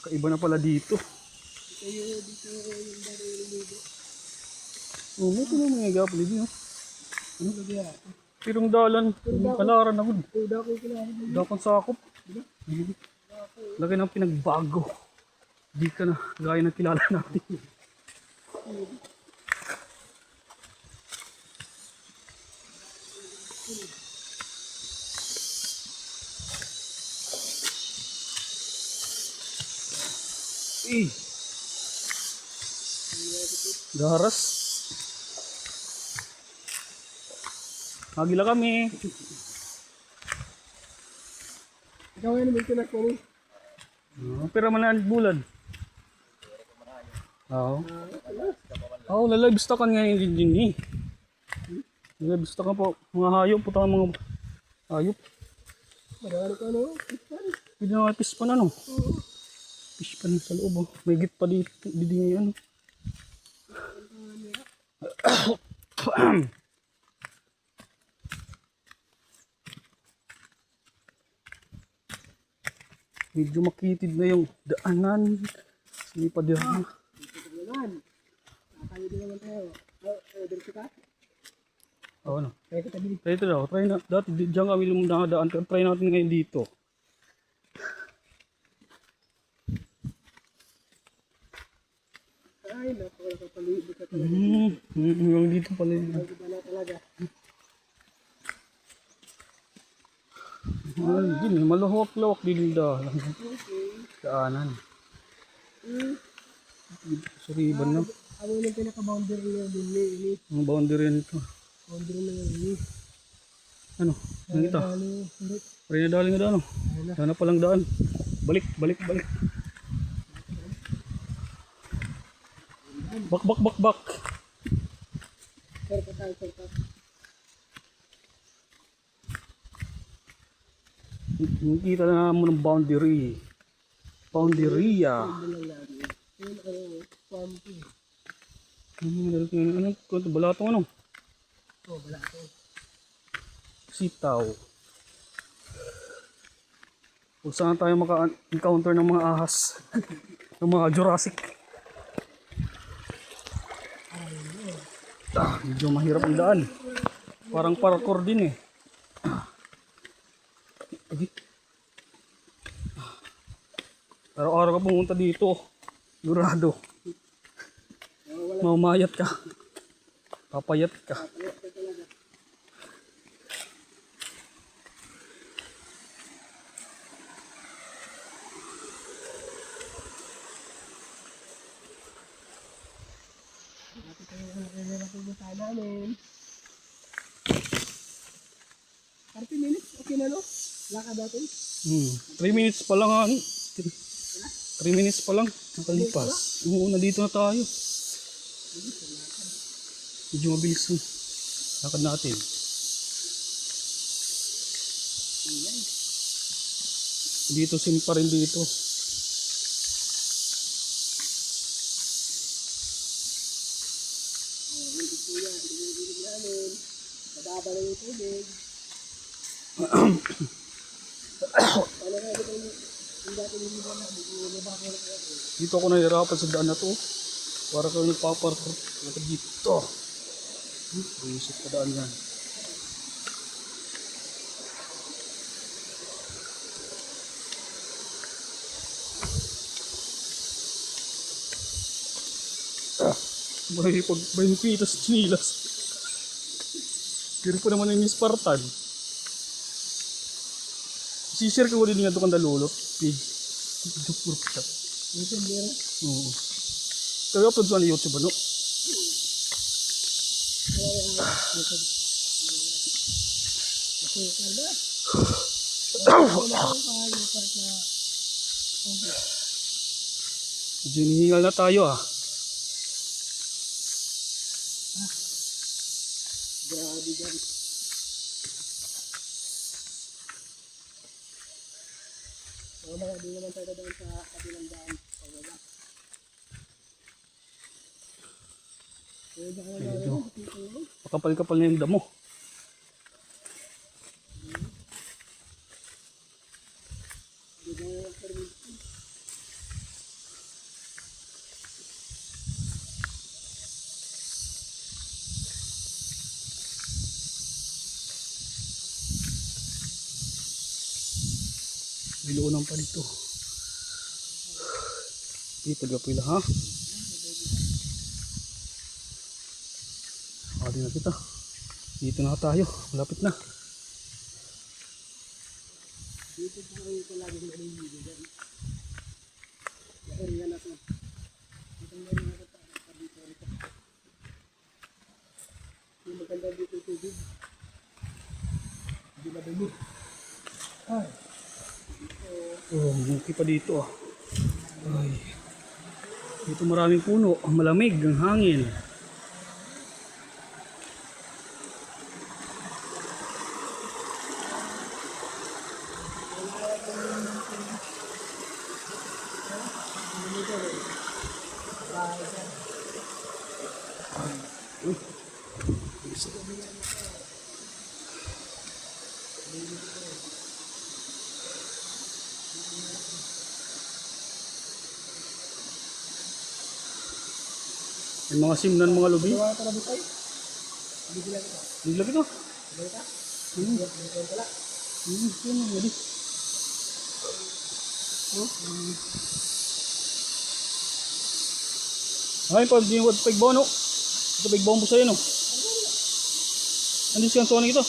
Kakaiba na pala dito. Oo, ito na mga gapon dito. Pirong dalan, kalaran ako. Dakon sakop. Lagay ng pinagbago. Di ka na, gaya ng kilala natin. Garas. Magila kami. Ikaw yan naman tinak ko. Pero man bulan. Oo. Oo, lalabstakan nga yung din eh. Lalabstakan po. Mga hayop, putang mga hayop. Marami ka no? Pwede na fish pan ano? Fish pan sa loob. May git pa dito. Dito ngayon. Medyo makitid na yung daanan. Sige pa dito. Nakakayo din naman tayo. Order ka? Oo, ano? Kaya kita bili. Try ito daw. Try na. Dati diyan kami lumadaan. Try natin ngayon dito. Ay, napakapalibig ka talaga. Yung dito pala yun. Iba na talaga. Hindi, maluhok-lawak din daan. Daanan. Suriban na. Ano yung pinaka-boundary niya din ni? Ang boundary nito. Boundary na yun ni. Ano? Ang ito? Hindi. Pari na daling na daan. Sana palang daan. Balik. Bak. Sorka tayo, sorka. Nakita na mo ng boundary. Boundarya. Yun ang pumpy. Ano? Kunto balatong ano? Oh, wala ko. Sitaw. Kung saan tayo maka-encounter ng mga ahas. ng mga Jurassic. Medyo mahirap ang daan. Parang parkour din eh. Araw-araw ka pumunta dito. Sigurado. Mamayat ka. Papayat ka. Namin. 30 minutes, okay na no? Lakad natin. 3 minutes pa lang 3 minutes pa lang nakalipas. Oo, nandito na tayo. Medyo mabilis yung lakad natin. Dito simpa rin dito. Madaba na yung tubig. Dito ako nahihirapan sa daan na to. Para kayo nagpaparkour. Nakad dito. Isip ka daan yan. May pag 20 tas chinilas. Kira pa naman yung Spartan. Si-share ko din nga ito kang dalulot. Page. Ito puro siya. YouTube din. Oo. Kaya upload sa YouTube ano? Medyo hinihingal na tayo ah. Grabe dyan. Mga di naman tayo doon sa kabilang daan. Pababa. Medyo makapal-kapal na yung damo. Biluunan pa dito. Dito gapila ha. Adi na kita. Dito na tayo. Malapit na. Dito po kayo sa laging naliligo dyan. Dahil yan ako. Dito nga rin ako dito. Yung maganda dito yung tubig. Hindi madumi. Ay. Oh, muki pa dito ah. Ay. Dito maraming puno. Malamig ang hangin. May mga simnan mga lubi. Gawa ka na bukay. Bigla ito. Yun Yun. Ay, pag di yung pagbono. Ito pagbono mo sa'yo no. Ano siya ang tuwan ito?